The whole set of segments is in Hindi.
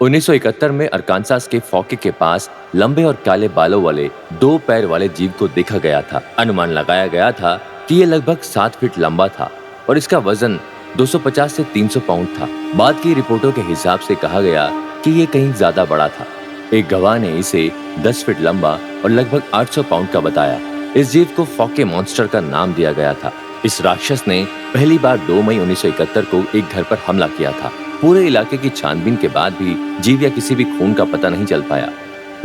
1971 में अरकानसास के फॉके के पास लंबे और काले बालों वाले 2 पैर वाले जीव को देखा गया था। अनुमान लगाया गया था कि यह लगभग 7 फीट लंबा था और इसका वजन 250 से 300 पाउंड था। बाद की रिपोर्टों के हिसाब से कहा गया कि यह कहीं ज्यादा बड़ा था। एक गवाह ने इसे 10 फीट लंबा और लगभग 800 पाउंड का बताया। इस जीव को फॉके मॉन्स्टर का नाम दिया गया था। इस राक्षस ने पहली बार 2 मई 1971 को एक घर पर हमला किया था। पूरे इलाके की छानबीन के बाद भी जीव या किसी भी खून का पता नहीं चल पाया,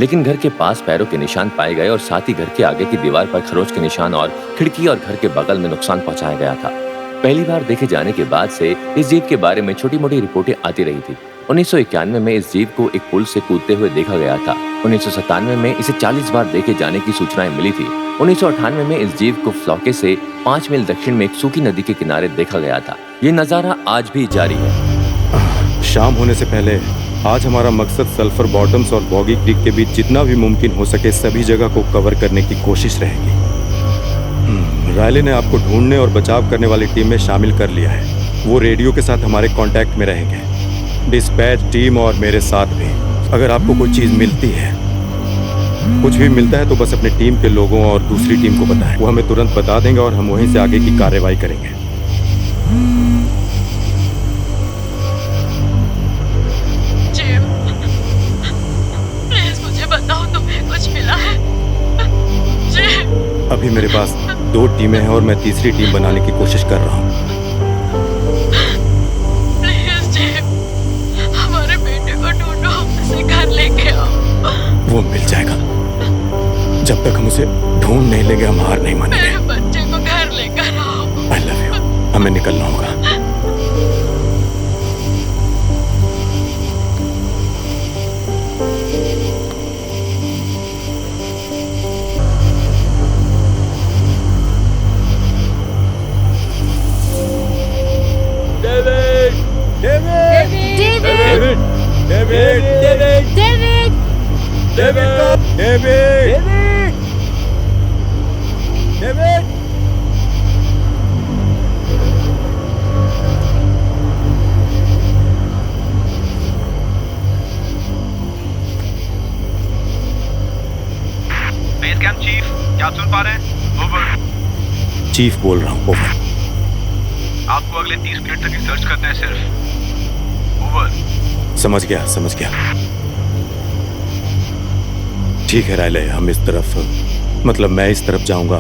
लेकिन घर के पास पैरों के निशान पाए गए और साथ ही घर के आगे की दीवार पर खरोच के निशान और खिड़की और घर के बगल में नुकसान पहुंचाया गया था। पहली बार देखे जाने के बाद से इस जीव के बारे में छोटी मोटी रिपोर्टें आती रही थी। 1991 में इस जीव को एक पुल से कूदते हुए देखा गया था। 1997 में इसे 40 बार देखे जाने की सूचनाएं मिली थी। 1998 में इस जीव को फ्लॉके से 5 मील दक्षिण में एक सूखी नदी के किनारे देखा गया था। ये नजारा आज भी जारी है। शाम होने से पहले आज हमारा मकसद सल्फर बॉटम्स और बॉगी क्रीक के बीच जितना भी मुमकिन हो सके सभी जगह को कवर करने की कोशिश रहेगी। रायले ने आपको ढूंढने और बचाव करने वाली टीम में शामिल कर लिया है। वो रेडियो के साथ हमारे कांटेक्ट में रहेंगे। डिस्पैच टीम और मेरे साथ भी। अगर आपको कोई चीज मिलती है, कुछ भी मिलता है, तो बस अपने टीम के लोगों और दूसरी टीम को बताएं। वो हमें तुरंत बता देंगे और हम वहीं से आगे की कार्रवाई करेंगे। अभी मेरे पास 2 टीमें हैं और मैं तीसरी टीम बनाने की कोशिश कर रहा हूँ। प्लीज जिम, हमारे बेटे को ढूंढो, उसे घर लेके आओ। वो मिल जाएगा। जब तक हम उसे ढूंढ नहीं लेंगे हम हार नहीं मानेंगे। मेरे बच्चे को घर लेकर आओ। I love you. हमें निकलना होगा। बेस कैंप चीफ, क्या सुन पा रहे हैं? ओवर। चीफ बोल रहा हूँ। ओवर। आपको अगले 30 मिनट तक रिसर्च करना है सिर्फ। ओवर। समझ गया, समझ गया। ठीक है रायले, हम इस तरफ, मतलब मैं इस तरफ जाऊंगा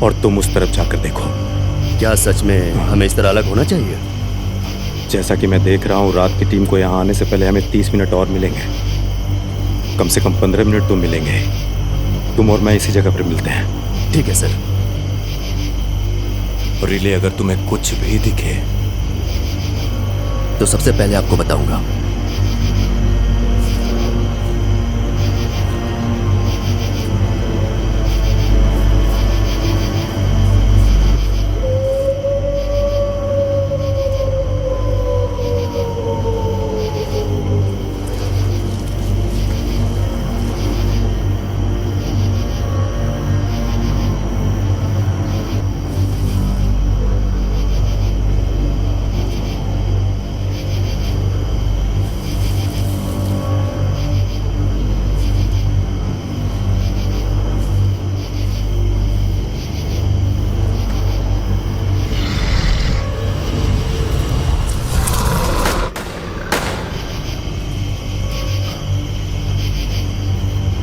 और तुम उस तरफ जाकर देखो। क्या सच में हमें इस तरह अलग होना चाहिए? जैसा कि मैं देख रहा हूँ, रात की टीम को यहाँ आने से पहले हमें 30 मिनट और मिलेंगे। कम से कम 15 मिनट तो मिलेंगे। तुम और मैं इसी जगह पर मिलते हैं। ठीक है सर। रिले, अगर तुम्हें कुछ भी दिखे तो सबसे पहले आपको बताऊंगा।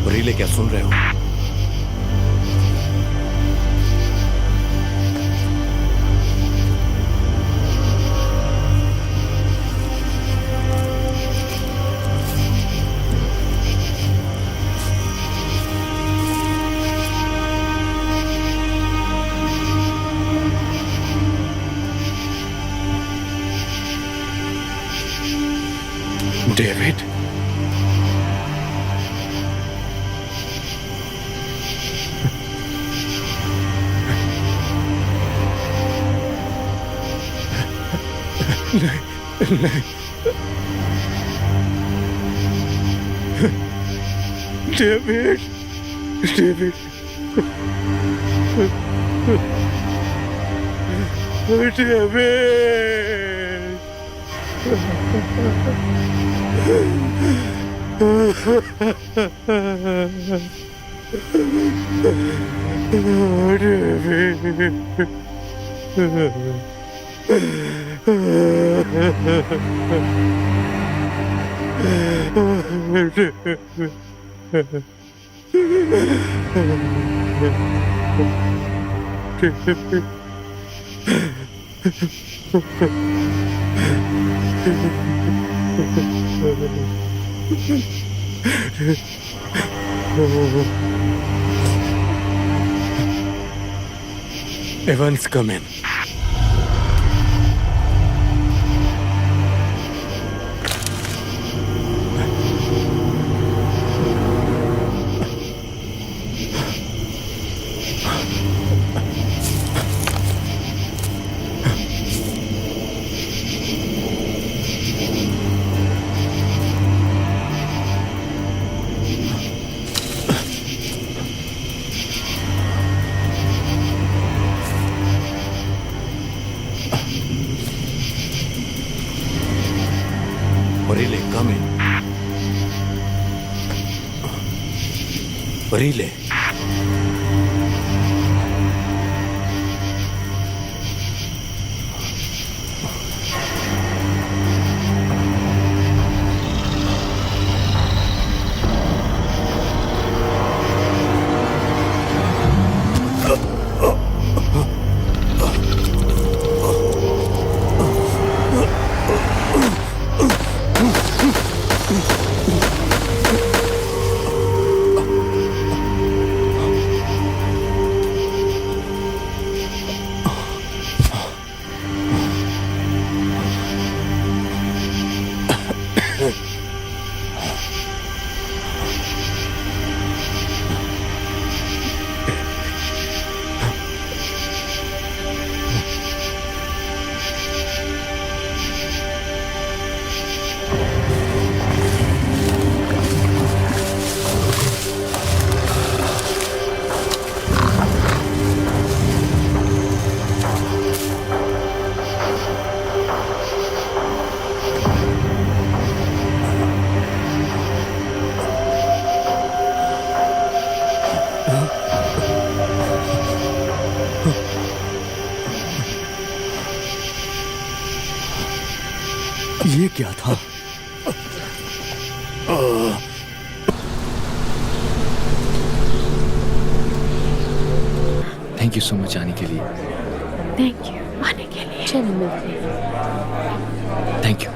रिले, क्या सुन रहे हो? डेविड, नहीं। David, David, David. Evans, come in. Barile, come in. Barile. ये क्या था? थैंक यू सो मच आने के लिए। थैंक यू आने के लिए। चलो मिलते हैं। थैंक यू,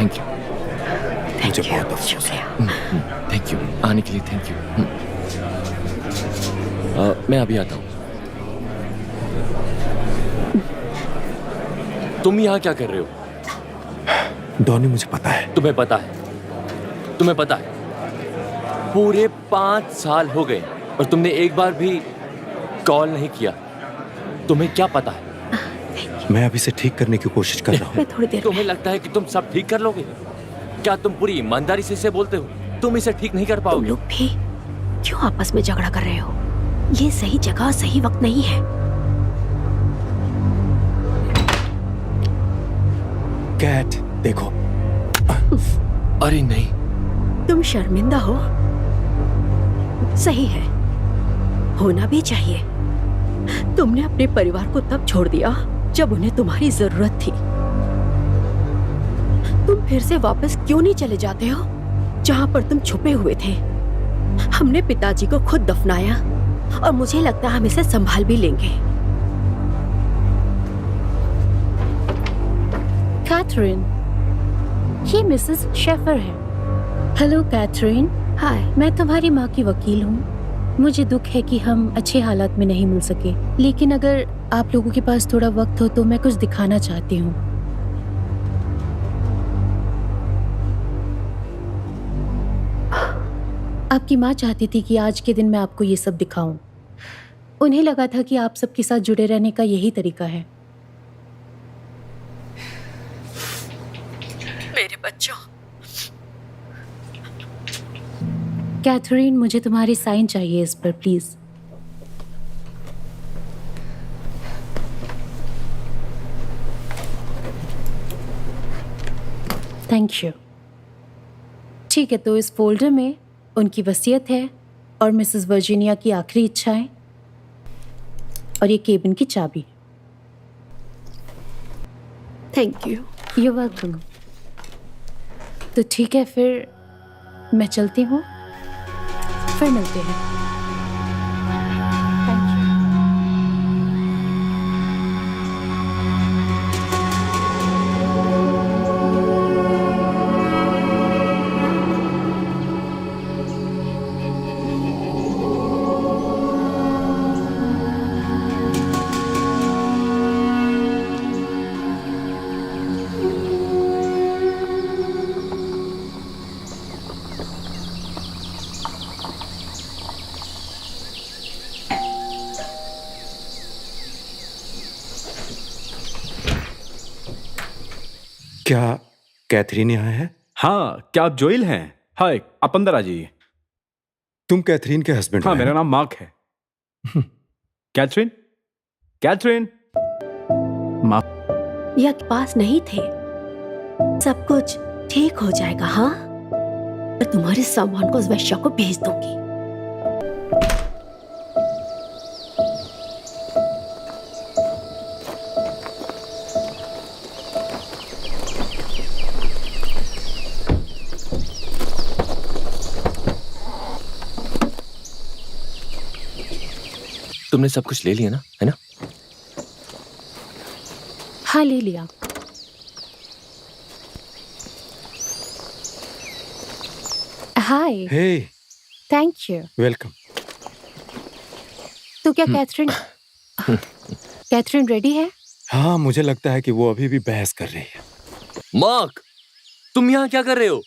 थैंक यू, मुझे बहुत अफसोस है। शुक्रिया। थैंक यू आने के लिए, थैंक यू। मैं अभी आता हूँ। तुम यहाँ क्या कर रहे हो? डॉनी, मुझे पता है। तुम्हें पता है? तुम्हें पता है? पूरे 5 साल हो गए और तुमने एक बार भी कॉल नहीं किया। तुम्हें क्या पता है? मैं अभी से ठीक करने की कोशिश कर रहा हूँ। मैं थोड़ी देर तुम्हें लगता है कि तुम सब ठीक कर लोगे? क्या तुम पूरी ईमानदारी से इसे बोलते हो? तुम इसे ठीक नहीं कर तुम पाओगे। लोग भी क्यों आपस में झगड़ा कर रहे हो? ये सही जगह सही वक्त नहीं है। कैट, देखो। अरे नहीं, तुम शर्मिंदा हो। सही है, होना भी चाहिए। तुमने अपने परिवार को तब छोड़ दिया जब उन्हें तुम्हारी जरूरत थी। तुम फिर से वापस क्यों नहीं चले जाते हो जहां पर तुम छुपे हुए थे? हमने पिताजी को खुद दफनाया और मुझे लगता है हम इसे संभाल भी लेंगे। कैथरीन, ये मिसेस शेफर है। Hello Catherine. हाय। मैं तुम्हारी माँ की वकील हूँ। मुझे दुख है कि हम अच्छे हालात में नहीं मिल सके, लेकिन अगर आप लोगों के पास थोड़ा वक्त हो तो मैं कुछ दिखाना चाहती हूँ। आपकी माँ चाहती थी कि आज के दिन मैं आपको ये सब दिखाऊं। उन्हें लगा था कि आप सबके साथ जुड़े रहने का यही तरीका है। मेरे बच्चों, कैथरीन, मुझे तुम्हारी साइन चाहिए इस पर, प्लीज। Thank you. ठीक है, तो इस फोल्डर में उनकी वसीयत है और मिसेस वर्जीनिया की आखिरी इच्छाएं और ये केबिन की चाबी। Thank you. You welcome. तो ठीक है, फिर मैं चलती हूँ, फिर मिलते हैं। Thank you. क्या कैथरीन यहाँ है? हाँ, क्या आप जोइल हैं? हाय, आप अंदर आ जाइए। तुम कैथरीन के हस्बैंड हाँ, हो, है मेरा ना? नाम मार्क है। Catherine, Catherine. या पास नहीं थे। सब कुछ ठीक हो जाएगा। हाँ, और तुम्हारे सामान को उस वैश्या को भेज दूंगी। तुमने सब कुछ ले लिया ना, है ना? हाँ, ले लिया। हाय, हे, थैंक यू। वेलकम। तो क्या कैथरीन रेडी है? हाँ, मुझे लगता है कि वो अभी भी बहस कर रही है। मार्क, तुम यहाँ क्या कर रहे हो?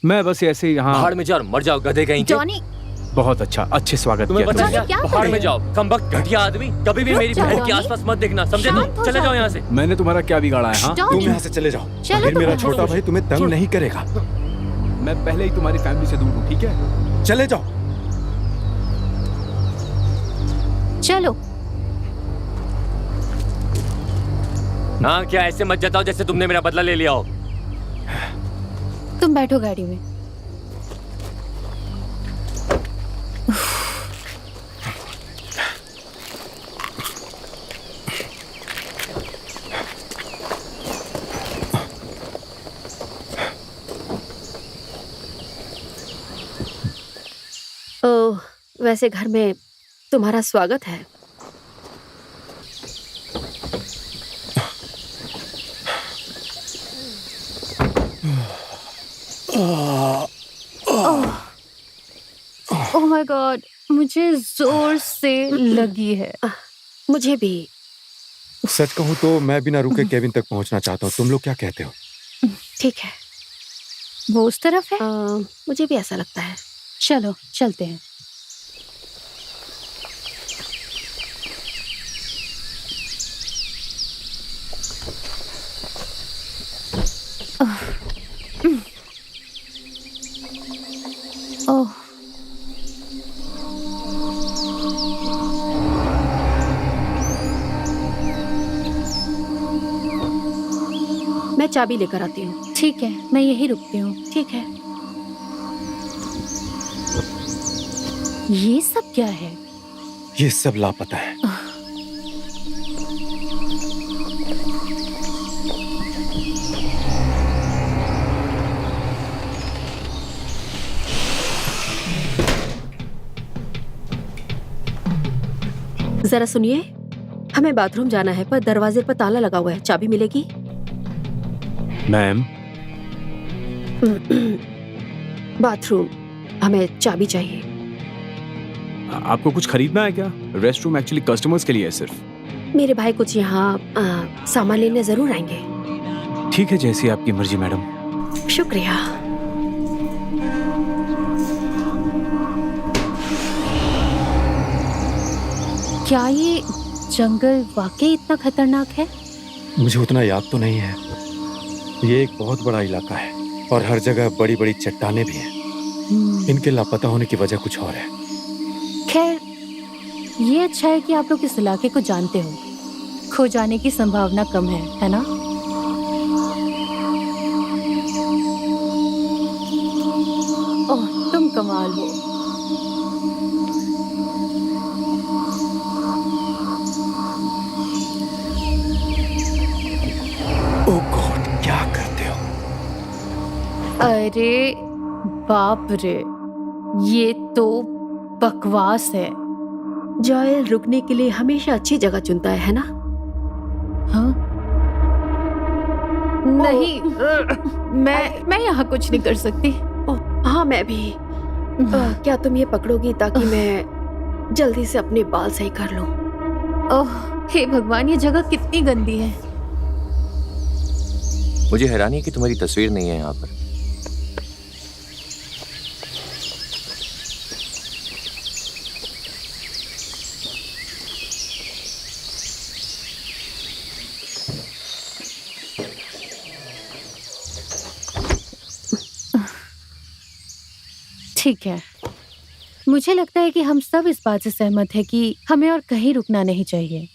मैं बस ऐसे ही यहाँ। पहाड़ में जाओ और मर जाओ, गधे कहीं के। जॉनी, बहुत अच्छा, अच्छे स्वागत तुम्हें किया पता तुमने। है क्या क्या? कर पहाड़ रहे में हो? जाओ, कमबख्त घटिया आदमी। कभी भी रुक मेरी जाओ, बहन के जॉनी। आसपास मत देखना, समझे? शांत तुम हो चले जाओ। जाओ यहाँ से। मैंने तुम्हारा क्या बिगाड़ा है? हाँ, जॉनी। तुम यहाँ से चले जाओ, चलो फिर तो मेरा यहाँ से। छोटा भाई तुम्हें तंग नहीं करेगा। मैं पहले ही तुम्हारी फैमिली से दूर हूँ, ठीक है? चले जाओ। चलो। हाँ, क्या ऐसे मत जताओ जैसे तुमने मेरा बदला ले लिया हो। तुम बैठो गाड़ी में। ओह, वैसे घर में तुम्हारा स्वागत है। ओह माय गॉड, मुझे जोर से लगी है। मुझे भी। सच कहूँ तो मैं बिना रुके केबिन तक पहुँचना चाहता हूँ। तुम लोग क्या कहते हो? ठीक है। वो उस तरफ है। मुझे भी ऐसा लगता है। चलो, चलते हैं। ओह, मैं चाबी लेकर आती हूँ। ठीक है, मैं यहीं रुकती हूँ। ठीक है। ये सब क्या है? ये सब लापता है। जरा सुनिए, हमें बाथरूम जाना है पर दरवाजे पर ताला लगा हुआ है। चाबी मिलेगी? मैम, बाथरूम, हमें चाबी चाहिए। आपको कुछ खरीदना है क्या? रेस्ट रूम एक्चुअली कस्टमर्स के लिए है सिर्फ। मेरे भाई कुछ यहाँ सामान लेने जरूर आएंगे। ठीक है, जैसी आपकी मर्जी मैडम। शुक्रिया। क्या ये जंगल वाकई इतना खतरनाक है? मुझे उतना याद तो नहीं है। ये एक बहुत बड़ा इलाका है और हर जगह बड़ी बड़ी चट्टानें भी हैं। इनके लापता होने की वजह कुछ और है। खैर, ये अच्छा है कि आप लोग इस इलाके को जानते हो। खो जाने की संभावना कम है ना? ओह, तुम कमाल हो। ओ गॉड, क्या करते हो? अरे बाप रे, ये तो बकवास है। जॉयल रुकने के लिए हमेशा अच्छी जगह चुनता है ना? हाँ? नहीं, मैं यहाँ कुछ नहीं कर सकती। ओह, हाँ मैं भी। क्या तुम ये पकड़ोगी ताकि मैं जल्दी से अपने बाल सही कर लूं? ओह, हे भगवान, ये जगह कितनी गंदी है। मुझे हैरानी है कि तुम्हारी तस्वीर नहीं है यहाँ पर। ठीक है, मुझे लगता है कि हम सब इस बात से सहमत हैं कि हमें और कहीं रुकना नहीं चाहिए,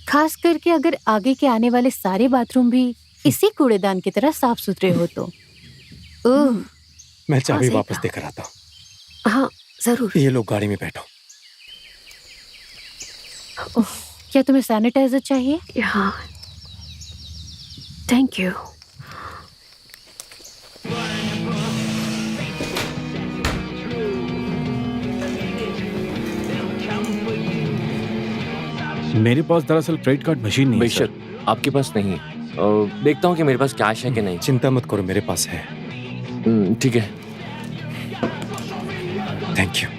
खास करके अगर आगे के आने वाले सारे बाथरूम भी इसी कूड़ेदान की तरह साफ सुथरे हो तो। ओह, मैं चाबी सही वापस कहा। देकर आता हूँ। हाँ जरूर। ये लोग गाड़ी में बैठो। क्या तुम्हें सैनिटाइजर चाहिए? हाँ, थैंक यू। मेरे पास दरअसल क्रेडिट कार्ड मशीन नहीं है सर। बेशक आपके पास नहीं है। देखता हूँ कि मेरे पास कैश है कि नहीं। चिंता मत करो, मेरे पास है। ठीक है। Thank you.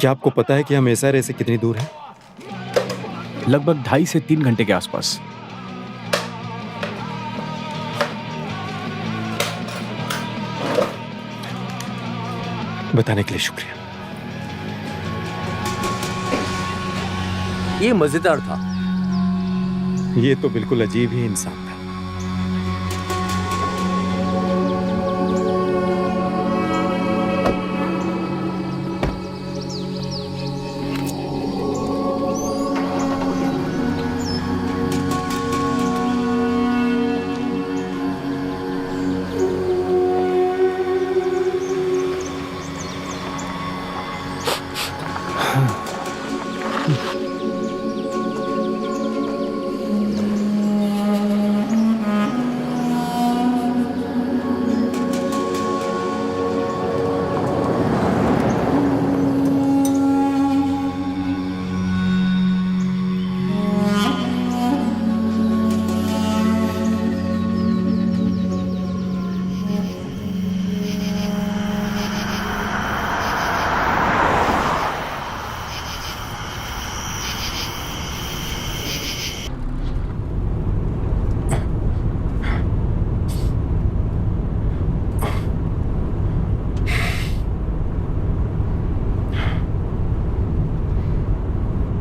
क्या आपको पता है कि हम एसआरए से कितनी दूर हैं? लगभग 2.5 से 3 घंटे के आसपास। बताने के लिए शुक्रिया। ये मजेदार था। ये तो बिल्कुल अजीब ही इंसान था।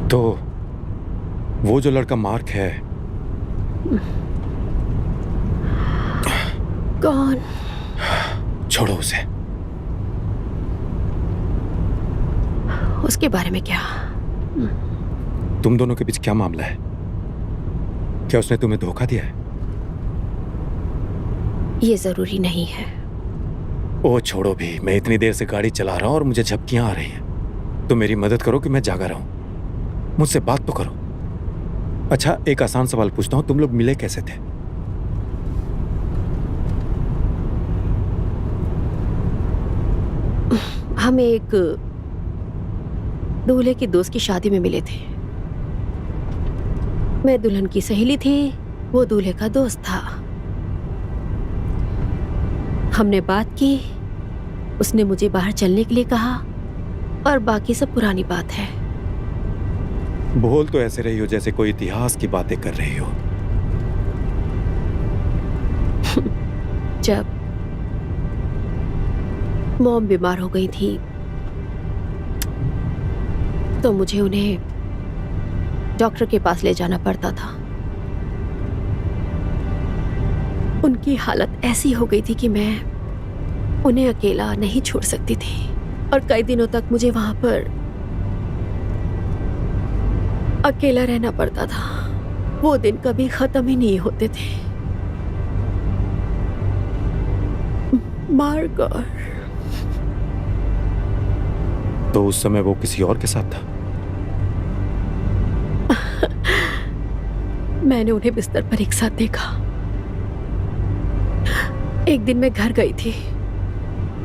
तो वो जो लड़का मार्क है, कौन? छोड़ो उसे। उसके बारे में क्या? तुम दोनों के बीच क्या मामला है? क्या उसने तुम्हें धोखा दिया है? ये जरूरी नहीं है। ओ छोड़ो भी, मैं इतनी देर से गाड़ी चला रहा हूं और मुझे झपकियां आ रही हैं। तो मेरी मदद करो कि मैं जागा रहूं। मुझसे बात तो करो। अच्छा, एक आसान सवाल पूछता हूं, तुम लोग मिले कैसे थे? हम एक दूल्हे की दोस्त की शादी में मिले थे। मैं दुल्हन की सहेली थी, वो दूल्हे का दोस्त था। हमने बात की, उसने मुझे बाहर चलने के लिए कहा और बाकी सब पुरानी बात है। बोल तो ऐसे रही हो जैसे कोई इतिहास की बातें कर रही हो। जब मॉम बीमार हो गई थी तो मुझे उन्हें डॉक्टर के पास ले जाना पड़ता था। उनकी हालत ऐसी हो गई थी कि मैं उन्हें अकेला नहीं छोड़ सकती थी और कई दिनों तक मुझे वहां पर अकेला रहना पड़ता था। वो दिन कभी खत्म ही नहीं होते थे। मार्गर। तो उस समय वो किसी और के साथ था? मैंने उन्हें बिस्तर पर एक साथ देखा। एक दिन मैं घर गई थी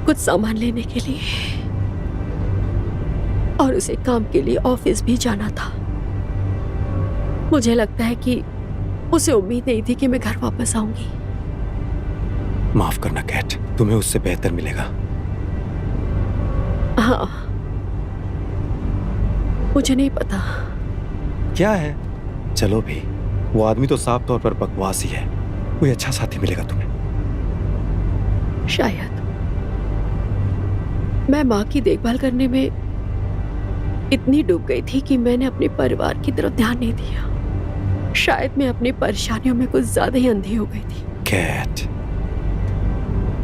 कुछ सामान लेने के लिए, और उसे काम के लिए ऑफिस भी जाना था। मुझे लगता है कि उसे उम्मीद नहीं थी कि मैं घर वापस आऊंगी। माफ करना कैट, तुम्हें उससे बेहतर मिलेगा। हाँ, मुझे नहीं पता। क्या है? चलो भी, वो आदमी तो साफ तौर पर बकवास ही है। कोई अच्छा साथी मिलेगा तुम्हें। शायद मैं माँ की देखभाल करने में इतनी डूब गई थी कि मैंने अपने परिवार की तरफ ध्यान नहीं दिया। शायद मैं अपनी परेशानियों में कुछ ज्यादा ही अंधी हो गई थी। कैट,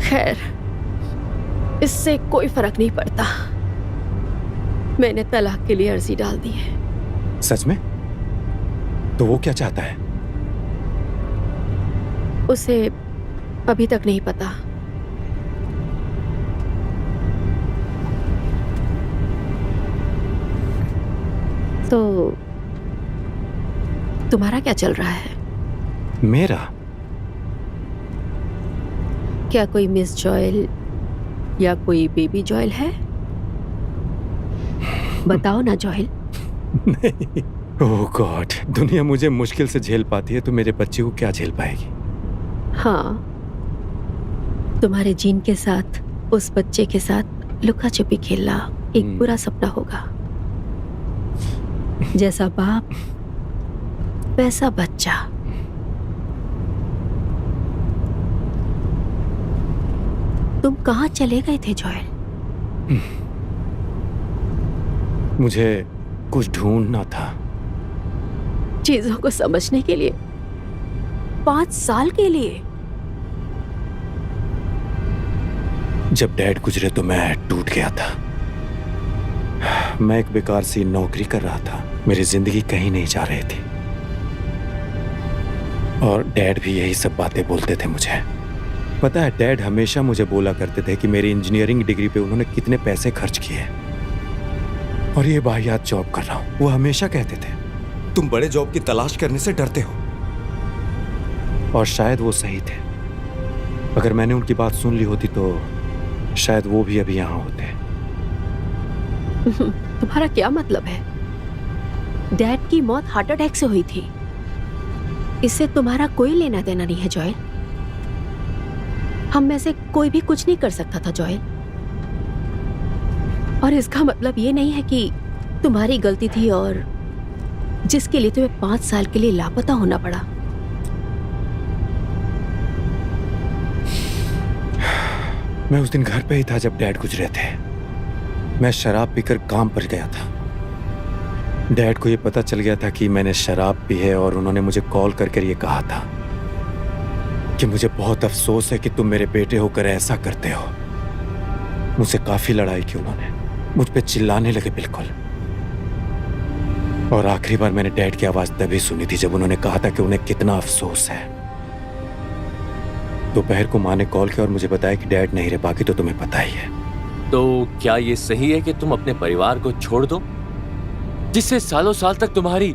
खैर, इससे कोई फर्क नहीं पड़ता। मैंने तलाक के लिए अर्जी डाल दी है। सच में? तो वो क्या चाहता है? उसे अभी तक नहीं पता। तो तुम्हारा क्या चल रहा है? मेरा? क्या कोई मिस जॉयल या कोई बेबी जॉयल है? बताओ ना जॉयल। नहीं। ओह गॉड, दुनिया मुझे मुश्किल से झेल पाती है तो मेरे बच्चे को क्या झेल पाएगी? हाँ, तुम्हारे जीन के साथ उस बच्चे के साथ लुका छिपी खेलना एक बुरा सपना होगा। जैसा बाप वैसा बच्चा। तुम कहाँ चले गए थे जॉयल? मुझे कुछ ढूंढना था। चीजों को समझने के लिए 5 साल के लिए? जब डैड गुजरे तो मैं टूट गया था। मैं एक बेकार सी नौकरी कर रहा था। मेरी जिंदगी कहीं नहीं जा रही थी, और डैड भी यही सब बातें बोलते थे मुझे। पता है, डैड हमेशा मुझे बोला करते थे कि मेरी इंजीनियरिंग डिग्री पे उन्होंने कितने पैसे खर्च किए और ये वाहियात जॉब कर रहा हूं। वो हमेशा कहते थे तुम बड़े जॉब की तलाश करने से डरते हो, और शायद वो सही थे। अगर मैंने उनकी बात सुन ली होती तो शायद वो भी अभी यहां होते। तुम्हारा क्या मतलब है? डैड की मौत हार्ट अटैक से हुई थी। इससे तुम्हारा कोई लेना देना नहीं है जॉयल। हम में से कोई भी कुछ नहीं कर सकता था जॉयल। और इसका मतलब ये नहीं है कि तुम्हारी गलती थी और जिसके लिए तुम्हें 5 साल के लिए लापता होना पड़ा। मैं उस दिन घर पे ही था जब डैड गुजरे थे। मैं शराब पीकर काम पर गया था। डैड को ये पता चल गया था कि मैंने शराब पी है, और उन्होंने मुझे कॉल करके ये कहा था कि मुझे बहुत अफसोस है कि तुम मेरे बेटे होकर ऐसा करते हो। मुझसे काफी लड़ाई की उन्होंने, मुझ पे चिल्लाने लगे बिल्कुल। और आखिरी बार मैंने डैड की आवाज तभी सुनी थी जब उन्होंने कहा था कि उन्हें कितना अफसोस है। दोपहर को माँ ने कॉल किया और मुझे बताया कि डैड नहीं रह पाएगी, तो तुम्हें पता ही है। तो क्या ये सही है कि तुम अपने परिवार को छोड़ दो, जिससे सालों साल तक तुम्हारी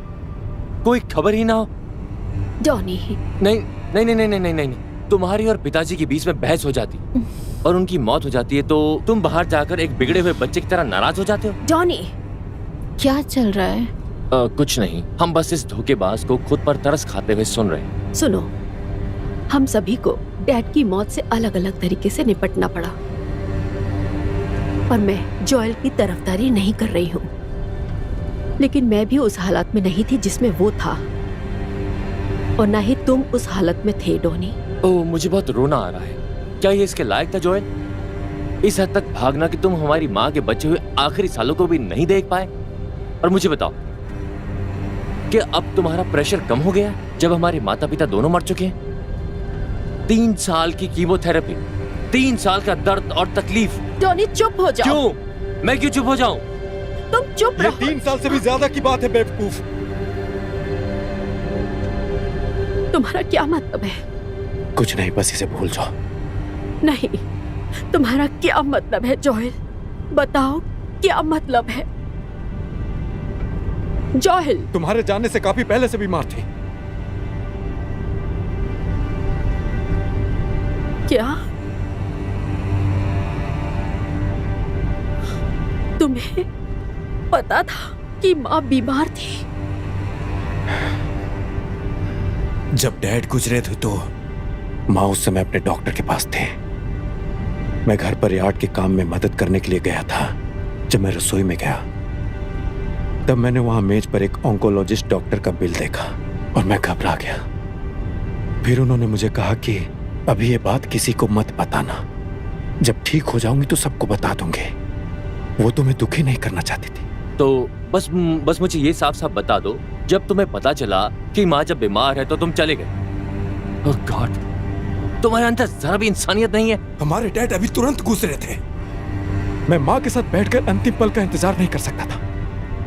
कोई खबर ही ना हो? जॉनी। नहीं नहीं नहीं नहीं नहीं नहीं नहीं, तुम्हारी और पिताजी के बीच में बहस हो जाती और उनकी मौत हो जाती है, तो तुम बाहर जाकर एक बिगड़े हुए बच्चे की तरह नाराज हो जाते हो। जॉनी, क्या चल रहा है? कुछ नहीं, हम बस इस धोखेबाज को खुद पर तरस खाते हुए सुन रहे हैं। सुनो, हम सभी को डैड की मौत से अलग अलग तरीके से निपटना पड़ा, और मैं जॉयल की तरफदारी नहीं कर रही हूँ, लेकिन मैं भी उस हालत में नहीं थी जिसमें वो था, और ना ही तुम उस हालत में थे डॉनी। ओह, मुझे बहुत रोना आ रहा है। क्या ये इसके लायक था जॉयल? इस हद तक भागना कि तुम हमारी माँ के बचे हुए आखिरी सालों को भी नहीं देख पाए? और मुझे बताओ, क्या अब तुम्हारा प्रेशर कम हो गया जब हमारे माता पिता दोनों मर चुके हैं? 3 साल की कीमोथेरेपी, 3 साल का दर्द और तकलीफ। डॉनी चुप हो जाओ। क्यों? मैं क्यों चुप हो जाऊं? तुम चुप ये रहो। 3 साल से भी ज्यादा की बात है बेवकूफ। तुम्हारा क्या मतलब है? कुछ नहीं, बस इसे भूल जाओ। नहीं, तुम्हारा क्या मतलब है जोएल? बताओ क्या मतलब है? जोएल, तुम्हारे जानने से काफी पहले से बीमार थी। क्या तुम्हें पता था कि माँ बीमार थी? जब डैड गुजरे थे तो माँ उस समय अपने डॉक्टर के पास थे। मैं घर पर यार्ड के काम में मदद करने के लिए गया था। जब मैं रसोई में गया तब मैंने वहां मेज पर एक ऑन्कोलॉजिस्ट डॉक्टर का बिल देखा और मैं घबरा गया। फिर उन्होंने मुझे कहा कि अभी ये बात किसी को मत बताना, जब ठीक हो जाऊंगी तो सबको बता दूंगी। वो तुम्हें दुखी नहीं करना चाहती थी। तो बस मुझे ये साफ साफ बता दो, जब तुम्हें पता चला कि माँ जब बीमार है तो तुम चले गए। ओह गॉड, तुम्हारे अंदर जरा भी इंसानियत नहीं है। हमारे डैड अभी तुरंत गुजरे थे। मैं माँ के साथ बैठकर अंतिम पल का इंतजार नहीं कर सकता था,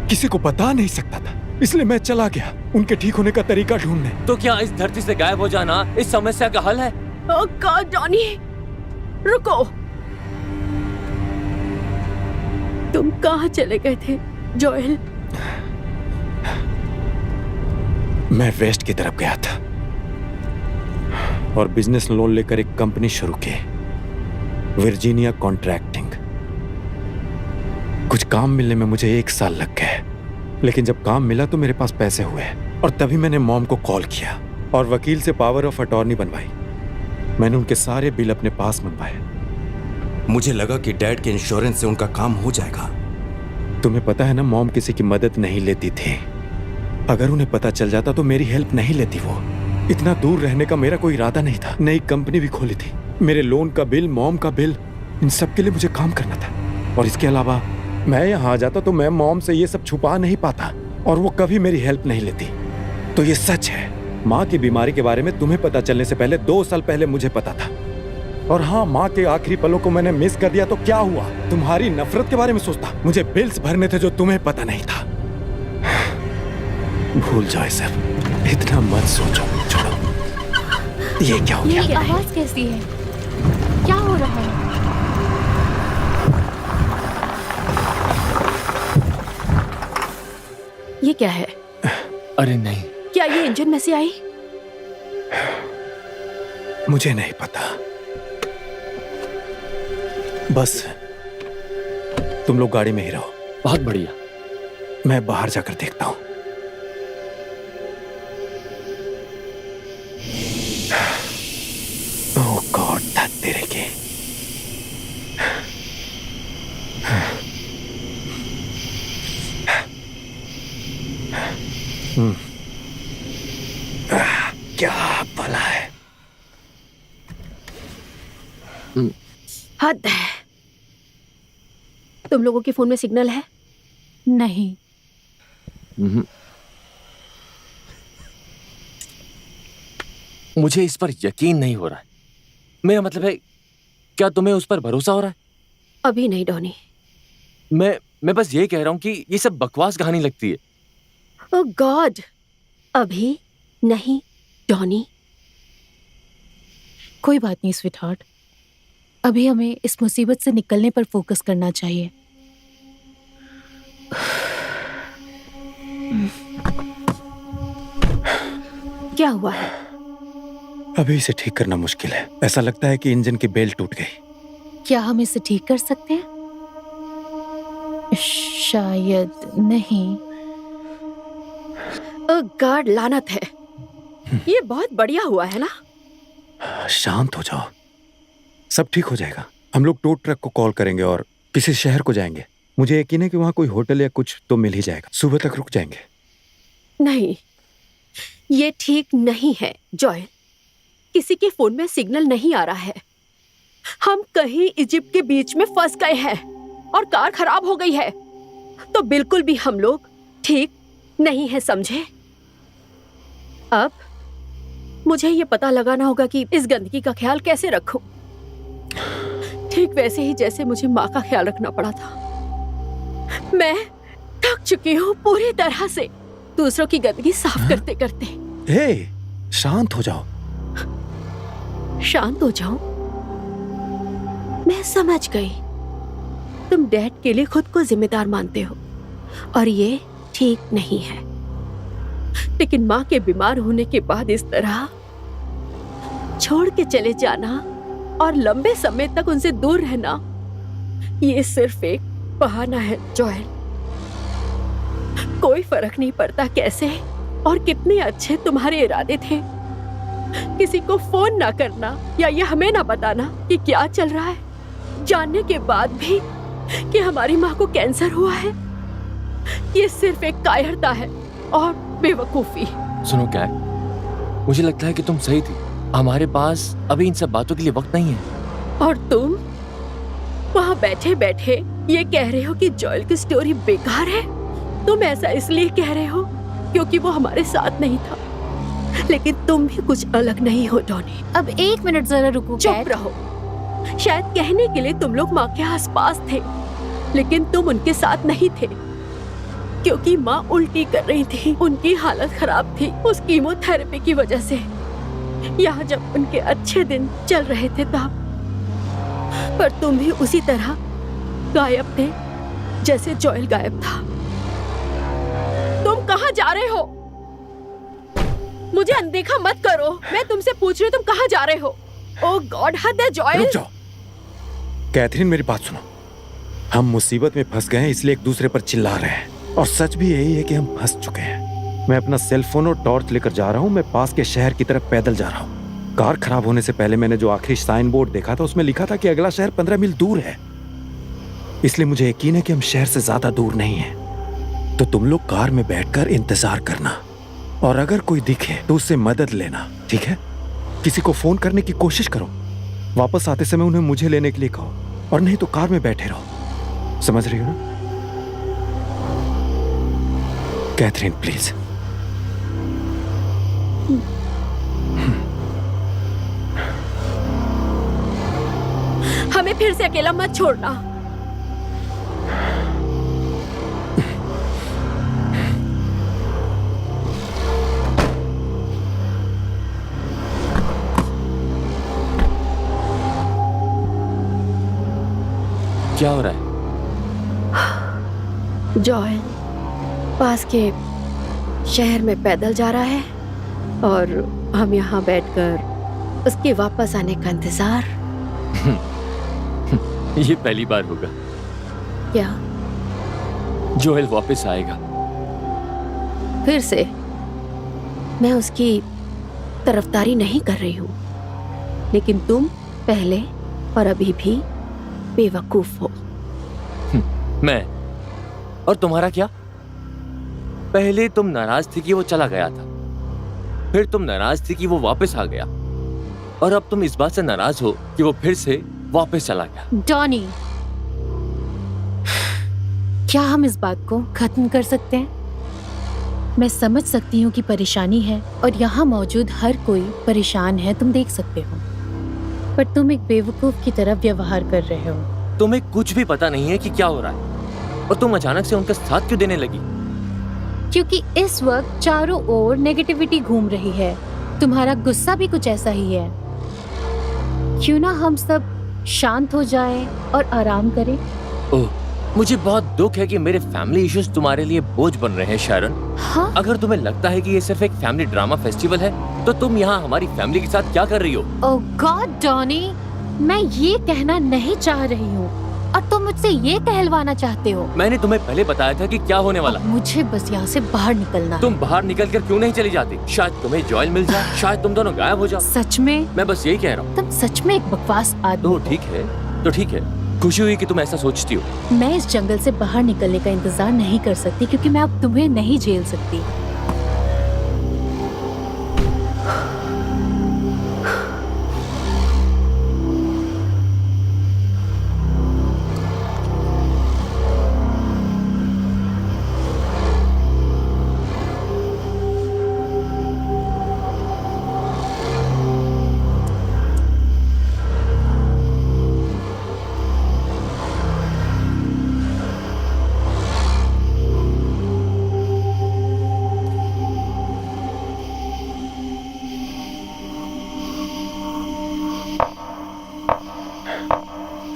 किसी को बता नहीं सकता था, इसलिए मैं चला गया उनके ठीक होने का तरीका ढूंढने। तो क्या इस धरती से गायब हो जाना इस समस्या का हल है? ओह गॉड डॉनी, रुको। तुम कहाँ चले गए थे जोएल? मैं वेस्ट की तरफ गया था और बिजनेस लोन लेकर एक कंपनी शुरू की, वर्जीनिया कॉन्ट्रैक्टिंग। कुछ काम मिलने में मुझे 1 साल लग गए, लेकिन जब काम मिला तो मेरे पास पैसे हुए और तभी मैंने मॉम को कॉल किया और वकील से पावर ऑफ अटॉर्नी बनवाई। मैंने उनके सारे बिल अपने पास मंगवाए। मुझे लगा कि डैड के इंश्योरेंस से उनका काम हो जाएगा। तुम्हें पता है ना, मॉम किसी की मदद नहीं लेती थी। अगर उन्हें पता चल जाता तो मेरी हेल्प नहीं लेती वो। इतना दूर रहने का मेरा कोई इरादा नहीं था। नई कंपनी भी खोली थी, मेरे लोन का बिल, मॉम का बिल, इन सब के लिए मुझे काम करना था। और इसके अलावा मैं यहाँ आ जाता तो मैं मॉम से ये सब छुपा नहीं पाता और वो कभी मेरी हेल्प नहीं लेती। तो ये सच है, माँ की बीमारी के बारे में तुम्हें पता चलने से पहले 2 साल पहले मुझे पता था। और हाँ, माँ के आखिरी पलों को मैंने मिस कर दिया तो क्या हुआ? तुम्हारी नफरत के बारे में सोचता। मुझे बिल्स भरने थे जो तुम्हें पता नहीं था। भूल जाओ सब, इतना मत सोचो, छोड़ो। ये क्या हो गया? ये आवाज कैसी है? क्या हो रहा है? ये क्या है? अरे नहीं, क्या ये इंजन में से आई? मुझे नहीं पता। बस तुम लोग गाड़ी में ही रहो। बहुत बढ़िया। मैं बाहर जाकर देखता हूं। ओह गॉड, धत तेरे के। क्या भला है? हद है। तुम लोगों के फोन में सिग्नल है? नहीं। मुझे इस पर यकीन नहीं हो रहा है। मेरा मतलब है, क्या तुम्हें उस पर भरोसा हो रहा है? अभी नहीं डॉनी। मैं बस ये कह रहा हूँ कि ये सब बकवास कहानी लगती है। ओह गॉड, अभी नहीं डॉनी। कोई बात नहीं स्वीटहार्ट, अभी हमें इस मुसीबत से निकलने पर फोकस करना चाहिए। क्या हुआ है? अभी इसे ठीक करना मुश्किल है। ऐसा लगता है कि इंजन की बेल्ट टूट गई। क्या हम इसे ठीक कर सकते हैं? शायद नहीं। ओह गॉड, लानत है। ये बहुत बढ़िया हुआ है ना? शांत हो जाओ, सब ठीक हो जाएगा। हम लोग टो ट्रक को कॉल करेंगे और किसी शहर को जाएंगे। मुझे यकीन है कि वहां कोई होटल या कुछ तो मिल ही जाएगा। सुबह तक रुक जाएंगे। नहीं, ये ठीक नहीं है जोएल। किसी के फोन में सिग्नल नहीं आ रहा है। हम कहीं इजिप्ट के बीच में फंस गए हैं और कार खराब हो गई है। तो बिल्कुल भी हम लोग ठीक नहीं है, समझे? अब मुझे ये पता लगाना होगा कि इस गंदगी का ख्याल कैसे रखूं, ठीक वैसे ही जैसे मुझे माँ का ख्याल रखना पड़ा था। मैं थक चुकी हूँ पूरी तरह से दूसरों की गंदगी साफ करते करते। हे, शांत हो जाओ। शांत हो जाऊं? मैं समझ गई। तुम डैड के लिए खुद को जिम्मेदार मानते हो और ये ठीक नहीं है। लेकिन माँ के बीमार होने के बाद इस तरह छोड़ के चले जाना और लंबे समय तक उनसे दूर रहना, ये सिर्फ एक बहाना है जॉयल। कोई फर्क नहीं पड़ता कैसे और कितने अच्छे तुम्हारे इरादे थे। किसी को फोन ना करना या ये हमें ना बताना कि क्या चल रहा है, जानने के बाद भी कि हमारी माँ को कैंसर हुआ है, ये सिर्फ एक कायरता है और बेवकूफी। सुनो कैट, मुझे लगता है कि तुम सही थी। हमारे पास अभी इन सब बातों के लिए वक्त नहीं है। और तुम वहाँ बैठे बैठे ये कह रहे हो कि जॉयल की स्टोरी बेकार है। तुम ऐसा इसलिए कह रहे हो क्योंकि वो हमारे साथ नहीं था। लेकिन तुम भी कुछ अलग नहीं हो डॉनी। अब 1 मिनट जरा रुको चुप कैट। रहो। शायद कहने के लिए तुम लोग माँ के आसपास थे, लेकिन तुम उनके साथ नहीं थे क्योंकि माँ उल्टी कर रही थी। उनकी हालत खराब थी उस कीमोथेरेपी की वजह से। यहाँ जब उनके अच्छे दिन चल रहे थे तब, पर तुम भी उसी तरह गायब थे जैसे जॉयल गायब था। तुम कहाँ जा रहे हो? मुझे अनदेखा मत करो। मैं तुमसे पूछ रही हूँ तुम कहाँ जा रहे हो? ओह गॉड, हद है जॉयल। रुक जाओ कैथरीन, मेरी बात सुनो। हम मुसीबत में फंस गए हैं इसलिए एक दूसरे पर चिल्ला रहे हैं, और सच भी यही है कि हम फंस चुके हैं। मैं अपना सेल फोन और टॉर्च लेकर जा रहा हूँ। मैं पास के शहर की तरफ पैदल जा रहा हूँ। कार खराब होने से पहले मैंने जो आखिरी साइन बोर्ड देखा था उसमें लिखा था कि अगला शहर 15 मील दूर है। इसलिए मुझे यकीन है कि हम शहर से ज्यादा दूर नहीं हैं। तो तुम लोग कार में बैठकर इंतजार करना, और अगर कोई दिखे तो उससे मदद लेना, ठीक है? किसी को फोन करने की कोशिश करो। वापस आते समय उन्हें मुझे लेने के लिए कहो, और नहीं तो कार में बैठे रहो। समझ रही हो ना कैथरीन? प्लीज। हमें फिर से अकेला मत छोड़ना। क्या हो रहा है? जॉयल पास के शहर में पैदल जा रहा है और हम यहाँ बैठकर उसके वापस आने का इंतजार। ये पहली बार होगा। क्या? जोएल वापस आएगा फिर से? मैं उसकी तरफदारी नहीं कर रही हूँ, लेकिन तुम पहले और अभी भी बेवकूफ हो। मैं और तुम्हारा क्या? पहले तुम नाराज थी कि वो चला गया था, फिर तुम नाराज थी कि वो वापस आ गया, और अब तुम इस बात से नाराज हो कि वो फिर से वापस चला गया। डॉनी, क्या हम इस बात को खत्म कर सकते हैं? मैं समझ सकती हूँ कि परेशानी है और यहाँ मौजूद हर कोई परेशान है, तुम देख सकते हो, पर तुम एक बेवकूफ की तरह व्यवहार कर रहे हो। तुम्हें कुछ भी पता नहीं है कि क्या हो रहा है, और तुम अचानक से उनका साथ क्यों देने लगी? क्योंकि इस वक्त चारों ओर नेगेटिविटी घूम रही है। तुम्हारा गुस्सा भी कुछ ऐसा ही है। क्यों ना हम सब शांत हो जाएं और आराम करें? ओह, मुझे बहुत दुख है कि मेरे फैमिली इश्यूज तुम्हारे लिए बोझ बन रहे हैं शारन। हाँ? अगर तुम्हें लगता है कि ये सिर्फ एक फैमिली ड्रामा फेस्टिवल है, तो तुम यहाँ हमारी फैमिली के साथ क्या कर रही हो? ओह गॉड डॉनी, मैं ये कहना नहीं चाह रही हूँ और तुम मुझसे ये कहलवाना चाहते हो। मैंने तुम्हें पहले बताया था कि क्या होने वाला। मुझे बस यहाँ से बाहर निकलना तुम बाहर निकल कर क्यों नहीं चली जाती? शायद तुम्हें जॉयल मिल जाए, शायद तुम दोनों गायब हो जाओ। सच में? मैं बस यही कह रहा हूँ। तुम सच में एक बकवास आदमी तो हो। ठीक है, खुशी हुई कि तुम ऐसा सोचती हो। मैं इस जंगल से बाहर निकलने का इंतजार नहीं कर सकती क्योंकि मैं अब तुम्हें नहीं झेल सकती।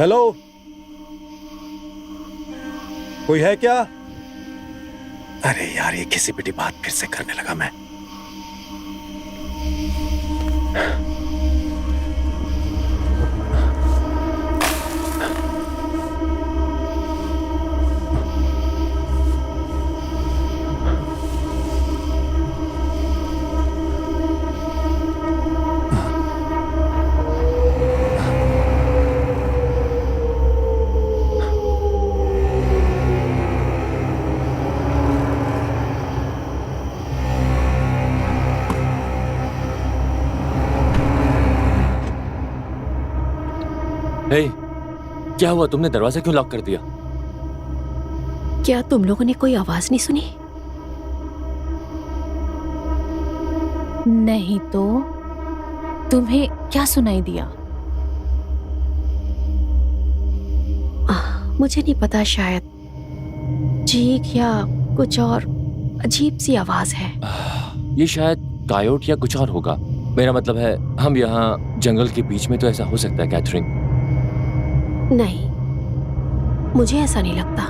हेलो, कोई है क्या? अरे यार, ये किसी पिटी बात फिर से करने लगा मैं। हे, क्या हुआ? तुमने दरवाजा क्यों लॉक कर दिया? क्या तुम लोगों ने कोई आवाज नहीं सुनी? नहीं तो तुम्हें क्या सुनाई दिया? मुझे नहीं पता, शायद चीख या कुछ और अजीब सी आवाज है। ये शायद कायोट या कुछ और होगा। मेरा मतलब है, हम यहाँ जंगल के बीच में, तो ऐसा हो सकता है कैथरीन? नहीं, मुझे ऐसा नहीं लगता।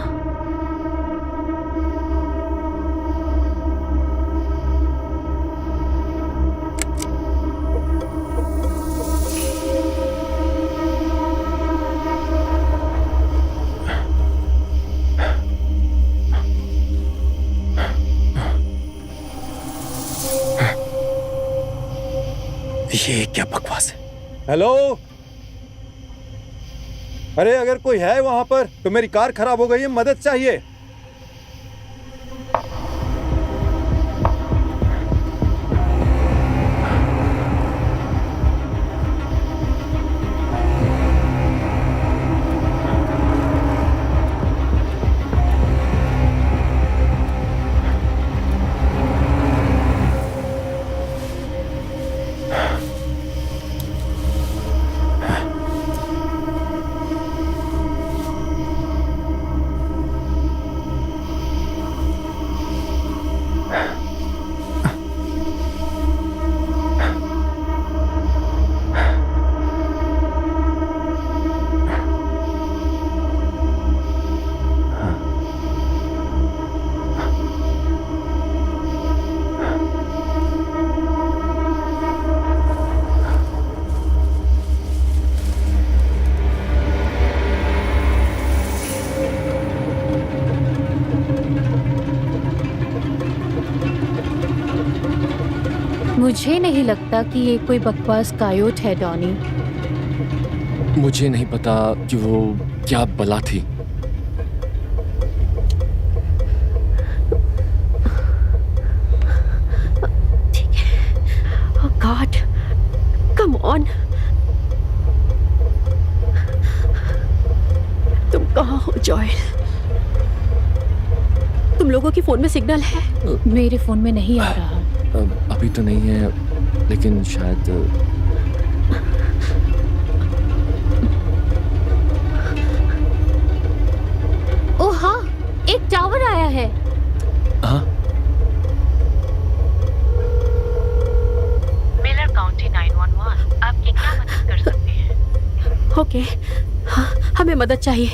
ये क्या बकवास है? हेलो, अरे अगर कोई है वहां पर तो मेरी कार खराब हो गई है, मदद चाहिए। मुझे नहीं लगता कि ये कोई बकवास कायोट है, डॉनी। मुझे नहीं पता कि वो क्या बला थी। ठीक है। Oh God, come on। तुम कहाँ हो जॉयल? तुम लोगों की फोन में सिग्नल है? मेरे फोन में नहीं आ रहा। अभी तो नहीं है, लेकिन शायद ओ हाँ, एक टावर आया है। हाँ? मिलर काउंटी 911, आपकी क्या मदद कर सकते हैं? ओके, हाँ, हमें मदद चाहिए।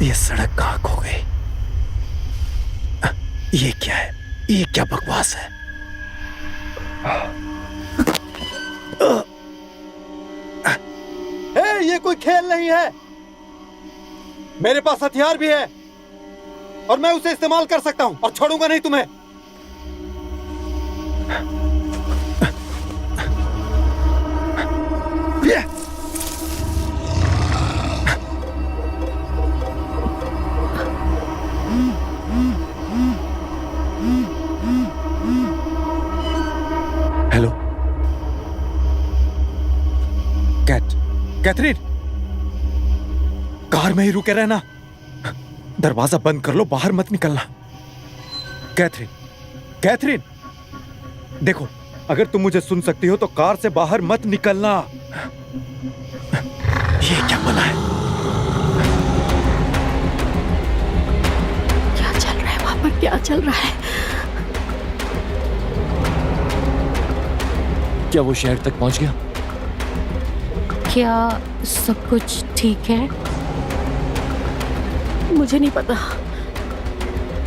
ये सड़क कहाँ खो गई? ये क्या है? ये क्या बकवास है? ये कोई खेल नहीं है। मेरे पास हथियार भी है और मैं उसे इस्तेमाल कर सकता हूं और छोड़ूंगा नहीं तुम्हें। हेलो कैथरीन, कार में ही रुके रहना। दरवाजा बंद कर लो, बाहर मत निकलना। कैथरीन, देखो, अगर तुम मुझे सुन सकती हो तो कार से बाहर मत निकलना। ये क्या मना है? क्या चल रहा है वहां पर? क्या चल रहा है? क्या वो शहर तक पहुंच गया? क्या सब कुछ ठीक है? मुझे नहीं पता।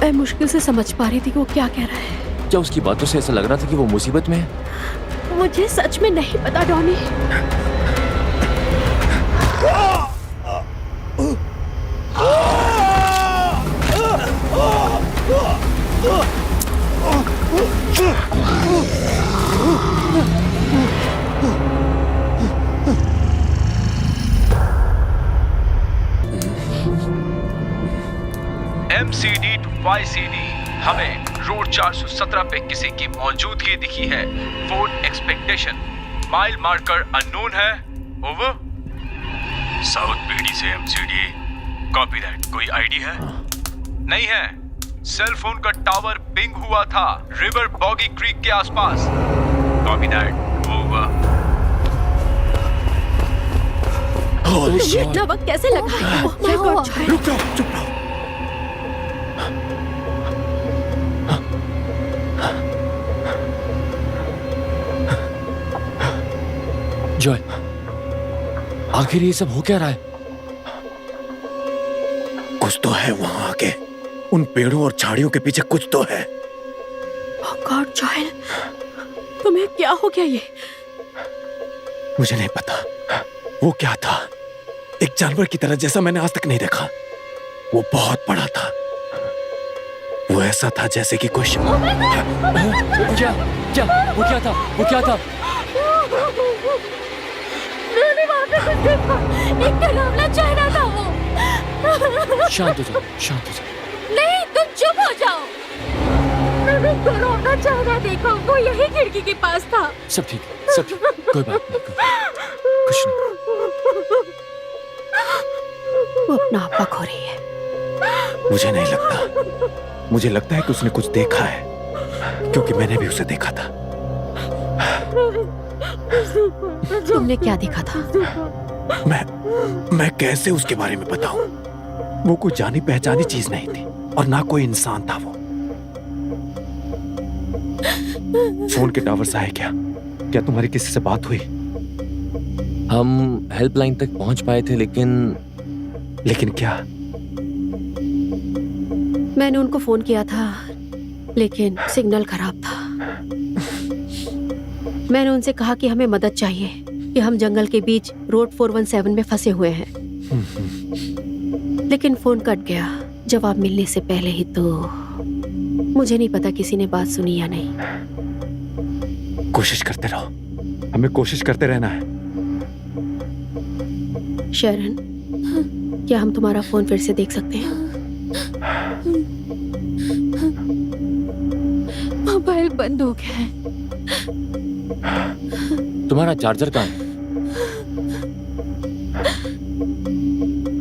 मैं मुश्किल से समझ पा रही थी कि वो क्या कह रहा है। क्या उसकी बातों से ऐसा लग रहा था कि वो मुसीबत में है? मुझे सच में नहीं पता डॉनी। MCD to YCD, हमें रोड 417 पे किसी की मौजूदगी दिखी है। Phone expectation, mile marker unknown है। ओवर। साउथ बीडी से MCD, कॉपी दैट। कोई आईडी है? नहीं है। सेल फोन का टावर पिंग हुआ था रिवर बॉगी क्रीक के आसपास। Copy that. ओवर। तुम्हें इतना वक्त कैसे लगा? क्या हुआ? रुक जाओ, चुप रहो। जॉय, आखिर ये सब हो क्या रहा है? कुछ तो है वहां आगे, उन पेड़ों और झाड़ियों के पीछे कुछ तो है। Oh God, जॉयल, तुम्हें क्या हो गया? ये मुझे नहीं पता वो क्या था। एक जानवर की तरह जैसा मैंने आज तक नहीं देखा। वो बहुत बड़ा था। वो ऐसा था जैसे कि कुछ क्या क्या वो क्या था? वो क्या था? मैंने वहाँ पे कुछ देखा। एक डरावना चेहरा था वो। शांत हो जाओ, शांत हो जाओ। नहीं, तुम चुप हो जाओ। मैंने डरावना चेहरा देखा, वो यही खिड़की के पास था। सब ठीक है, सब ठीक, कोई बात नहीं, कुछ नहीं। वो अपना आपा खो रही है। मुझे नहीं लगता। मुझे लगता है कि उसने कुछ देखा है, क्योंकि मैंने भी उसे देखा था। तुमने क्या देखा था? मैं कैसे उसके बारे में बताऊं? वो कोई जानी पहचानी चीज नहीं थी और ना कोई इंसान था। वो फोन के टावर से आए क्या तुम्हारी किसी से बात हुई? हम हेल्पलाइन तक पहुंच पाए थे, लेकिन क्या? मैंने उनको फोन किया था, लेकिन सिग्नल खराब था। मैंने उनसे कहा कि हमें मदद चाहिए, कि हम जंगल के बीच रोड 417 में फंसे हुए हैं। लेकिन फोन कट गया जवाब मिलने से पहले ही। तो मुझे नहीं पता किसी ने बात सुनी या नहीं। कोशिश करते रहो, हमें कोशिश करते रहना है। शरण, क्या हम तुम्हारा फोन फिर से देख सकते हैं? मोबाइल बंद हो गया है। तुम्हारा चार्जर कहाँ है?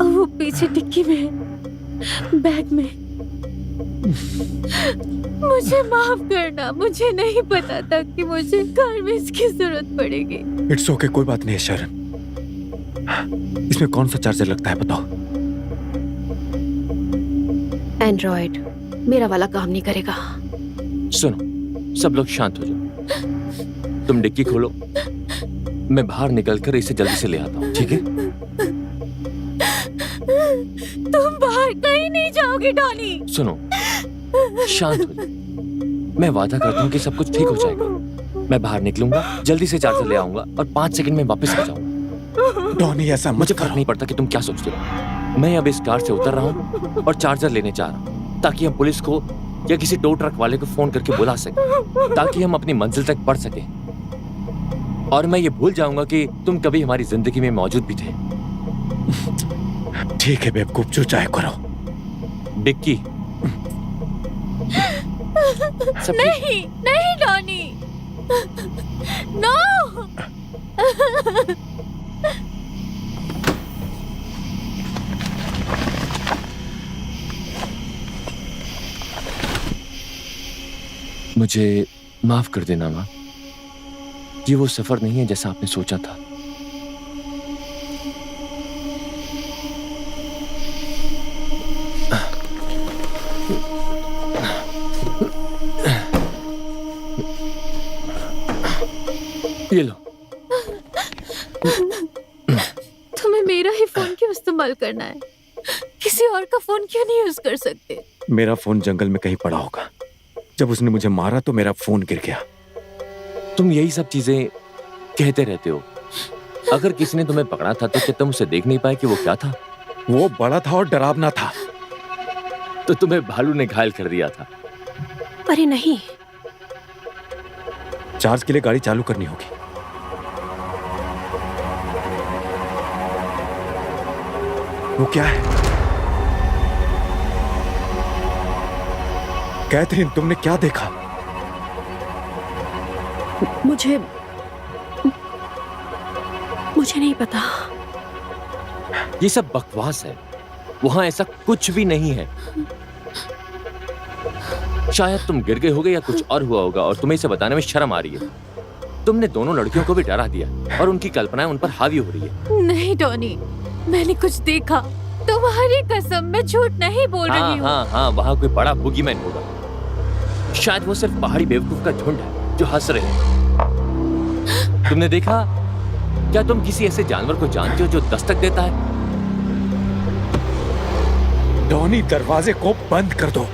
वो पीछे डिक्की में है, बैग में। मुझे माफ करना, मुझे नहीं पता था कि मुझे कार में इसकी जरूरत पड़ेगी। इट्स ओके, कोई बात नहीं है शरण। इसमें कौन सा चार्जर लगता है बताओ? एंड्रॉयड। मेरा वाला काम नहीं करेगा। सुनो, सब लोग शांत हो जाओ। तुम डिक्की खोलो, मैं बाहर निकलकर इसे जल्दी से ले आता हूँ, ठीक है? तुम बाहर कहीं नहीं जाओगे डॉनी। सुनो, शांत हो जाओ। मैं वादा करता हूँ कि सब कुछ ठीक हो जाएगा। मैं बाहर निकलूंगा, जल्दी से चार्जर ले आऊंगा और 5 सेकंड में वापस आ जाऊंगा। डॉनी ऐसा मत मुझे फर्क करो। नहीं पड़ता कि तुम क्या सोचते हो। मैं अब इस कार से उतर रहा हूँ और चार्जर लेने जा रहा हूँ, ताकि हम पुलिस को या किसी टो ट्रक वाले को फोन करके बुला सकें, ताकि हम अपनी मंजिल तक बढ़ सकें। और मैं ये भूल जाऊंगा कि तुम कभी हमारी जिंदगी में मौजूद भी थे। ठीक है बेवकूफ, जो चाहे करो। डिक्की, नहीं नहीं डॉनी, नो। मुझे माफ कर देना माँ। ये वो सफर नहीं है जैसा आपने सोचा था। ये लो। इस्तेमाल करना है? किसी और का फोन क्यों नहीं यूज कर सकते? मेरा फोन जंगल में कहीं पड़ा होगा। जब उसने मुझे मारा तो मेरा फोन गिर गया। तुम यही सब चीजें कहते रहते हो। अगर किसी ने तुम्हें पकड़ा था तो क्या तुम उसे देख नहीं पाए कि वो क्या था? वो बड़ा था और डरावना था। तो तुम्हें भालू ने घायल कर दिया था। अरे नहीं, चार्ज के लिए गाड़ी चालू करनी होगी। वो क्या है? कैथरीन, तुमने क्या देखा? मुझे नहीं पता। ये सब बकवास है। वहां ऐसा कुछ भी नहीं है। शायद तुम गिर गए होगे या कुछ और हुआ होगा और तुम्हें इसे बताने में शर्म आ रही है। तुमने दोनों लड़कियों को भी डरा दिया और उनकी कल्पनाएं उन पर हावी हो रही है। नहीं टॉनी, मैंने कुछ देखा। तुम्हारी कसम, मैं झूठ नहीं बोल रही हूँ। हाँ, वहाँ कोई बड़ा बुगीमैन होगा। शायद वो सिर्फ पहाड़ी बेवकूफ का झुंड है जो हंस रहे हैं। तुमने देखा? क्या तुम किसी ऐसे जानवर को जानते हो जो दस्तक देता है? डॉनी, दरवाजे को बंद कर दो।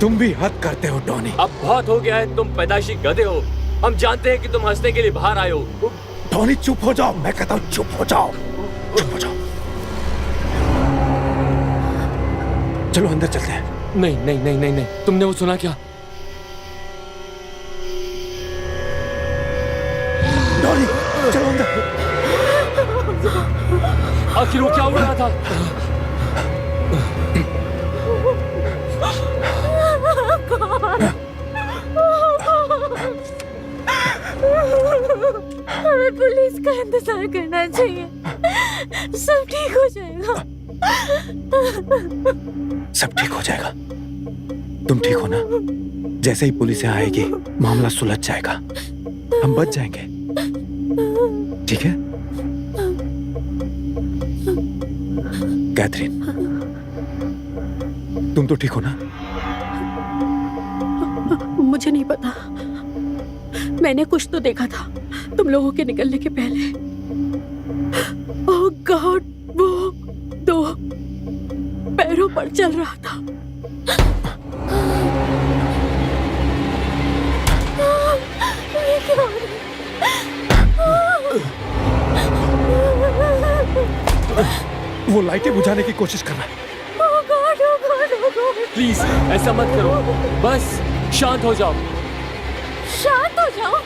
तुम भी हद करते हो डॉनी। अब बहुत हो गया है। तुम पैदाइशी गधे हो। हम जानते हैं कि तुम हंसने के लिए बाहर आए हो। डॉनी चुप हो जाओ, मैं कहता हूँ चुप हो जाओ। चुप हो जाओ। चलो अंदर चलते हैं। नहीं। तुमने वो सुना क्या? डॉनी चलो अंदर। आखिर वो क्या हो रहा था? हमें पुलिस का इंतजार करना चाहिए। सब ठीक हो जाएगा। सब ठीक हो जाएगा। तुम ठीक हो ना? जैसे ही पुलिस यहाँ आएगी मामला सुलझ जाएगा। हम बच जाएंगे। ठीक है कैथरीन? तुम तो ठीक हो ना? मुझे नहीं पता। मैंने कुछ तो देखा था तुम लोगों के निकलने के पहले। ओह गॉड, वो दो पैरों पर चल रहा था। ये क्या हो रहा है? वो लाइटें बुझाने की कोशिश कर रहा है। Oh God, oh God, oh God. Please ऐसा मत करो। बस शांत हो जाओ। शांत हो जाओ?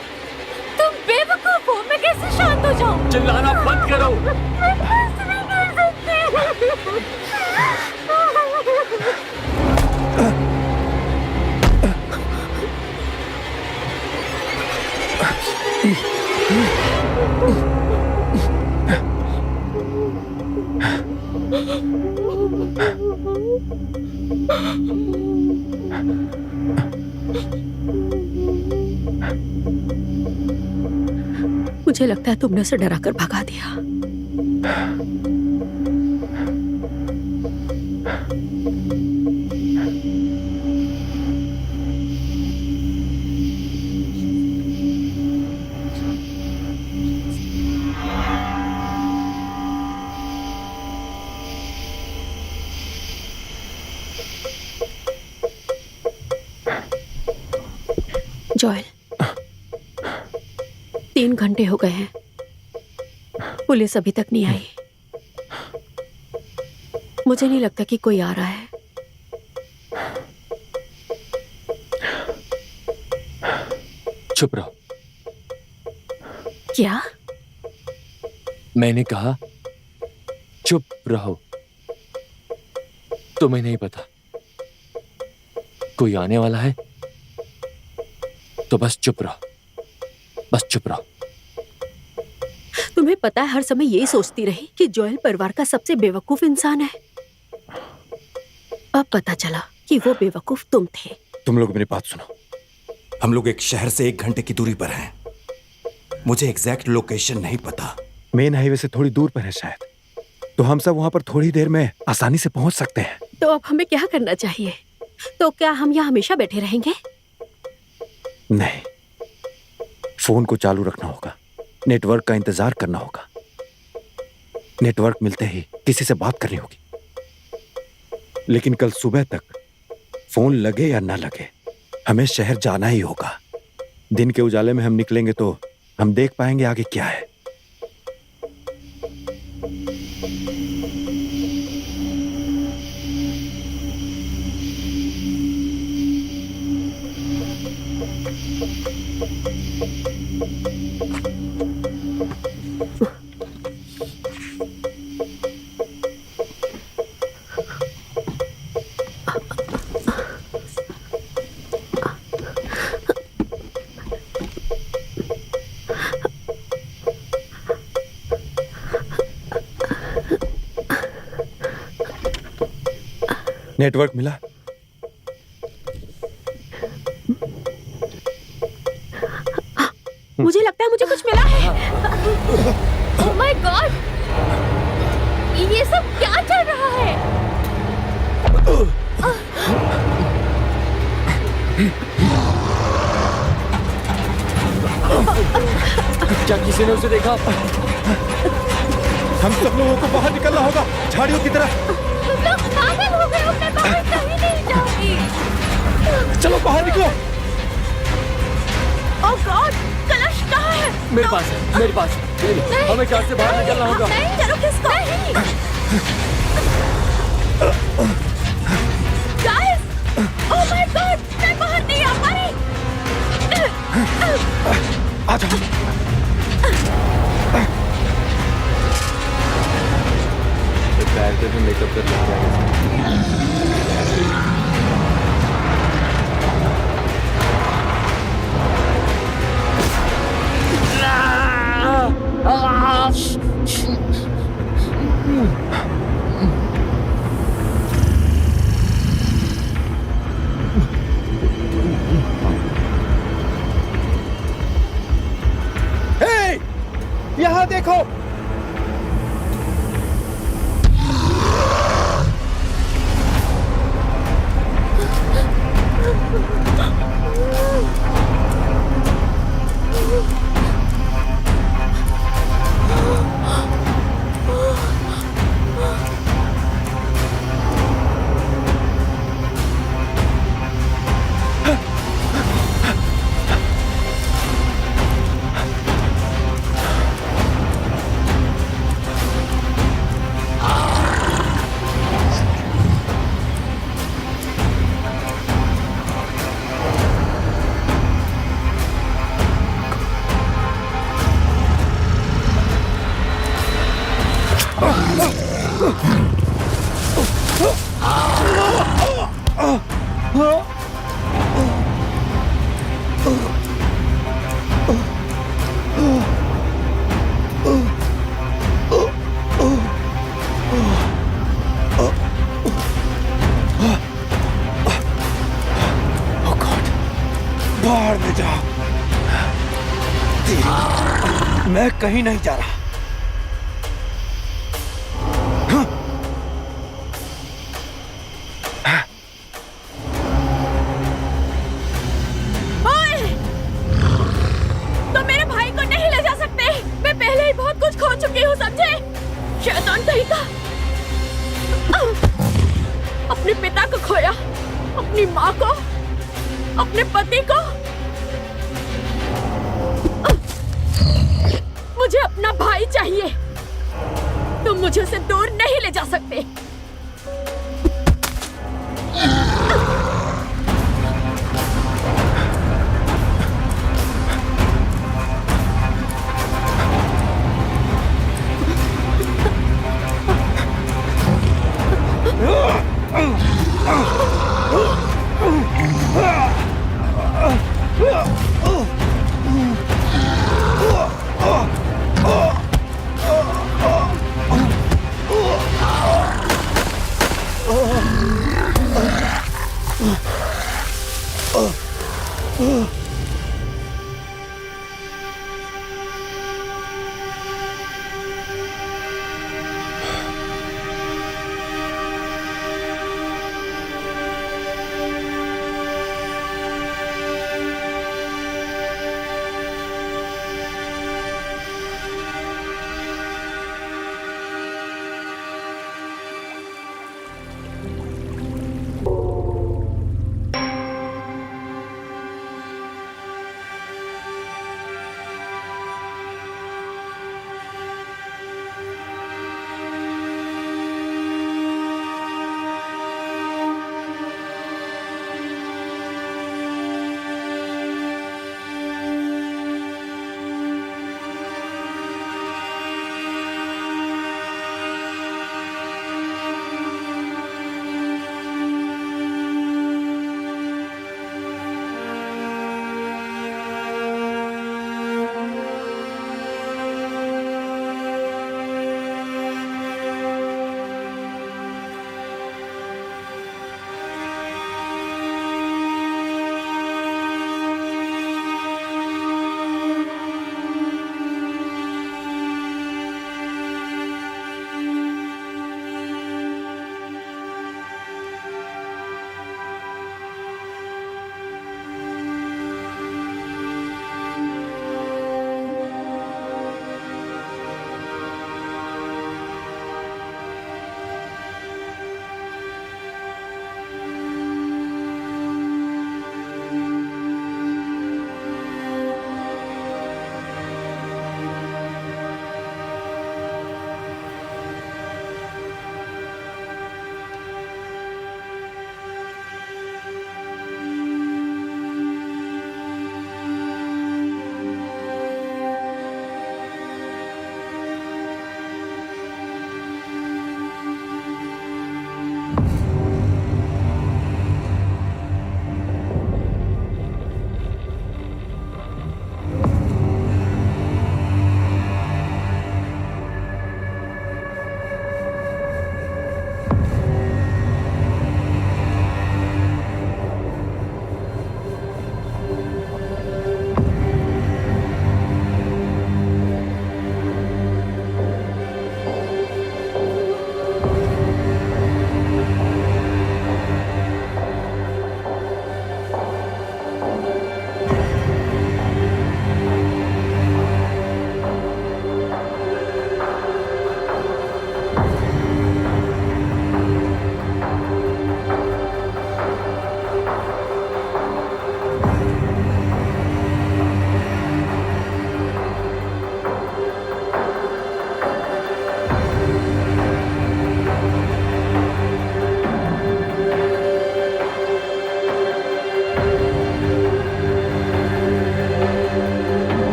तुम बेवकूफ हो। मैं कैसे शांत हो जाऊं? चिल्लाना बंद करो। मैं कुछ नहीं कर सकती। मुझे लगता है तुमने उसे डरा कर भगा दिया। जॉयल, 3 घंटे हो गए हैं। पुलिस अभी तक नहीं आई। मुझे नहीं लगता कि कोई आ रहा है। चुप रहो। क्या? मैंने कहा चुप रहो। तुम्हें नहीं पता कोई आने वाला है तो बस चुप रहो। बस चुप रहो। तुम्हें पता है, हर समय यही सोचती रही कि जोएल परिवार का सबसे बेवकूफ इंसान है। अब पता चला कि वो बेवकूफ तुम थे। तुम लोग मेरी बात सुनो। हम लोग एक शहर से 1 घंटे की दूरी पर हैं। मुझे एग्जैक्ट लोकेशन नहीं पता। मेन हाईवे से थोड़ी दूर पर है शायद। तो हम सब वहां पर थोड़ी देर में आसानी से पहुंच सकते हैं। तो अब हमें क्या करना चाहिए? तो क्या हम यहाँ हमेशा बैठे रहेंगे? नहीं, फोन को चालू रखना होगा। नेटवर्क का इंतजार करना होगा। नेटवर्क मिलते ही किसी से बात करनी होगी। लेकिन कल सुबह तक फोन लगे या ना लगे, हमें शहर जाना ही होगा। दिन के उजाले में हम निकलेंगे तो हम देख पाएंगे आगे क्या है। नेटवर्क मिला? मुझे लगता है मुझे कुछ मिला है। ओह माय गॉड, ये सब क्या चल रहा है? क्या किसी ने उसे देखा? हम सब लोगों को बाहर निकलना होगा, झाड़ियों की तरफ। तुम लोग पागल हो गए हो, मैं बाहर कहीं नहीं जाऊंगी। चलो बाहर निकलो। ओह गॉड, कलश कहाँ है? मेरे पास है, मेरे पास है। हमें कार से बाहर निकलना होगा। नहीं, चलो किसको? गाइस, ओह माय गॉड, मैं बाहर नहीं आ पा रही। आ जाओ। बैग में मेकअप कर हे, यहाँ देखो। बाहर में जाओ। मैं कहीं नहीं जा रहा। तो मेरे भाई को नहीं ले जा सकते। मैं पहले ही बहुत कुछ खो चुकी हूँ, समझे? शैतान कहीं का। अपने पिता को खोया, अपनी माँ को, अपने पति को। मुझे अपना भाई चाहिए। तुम मुझे उसे 2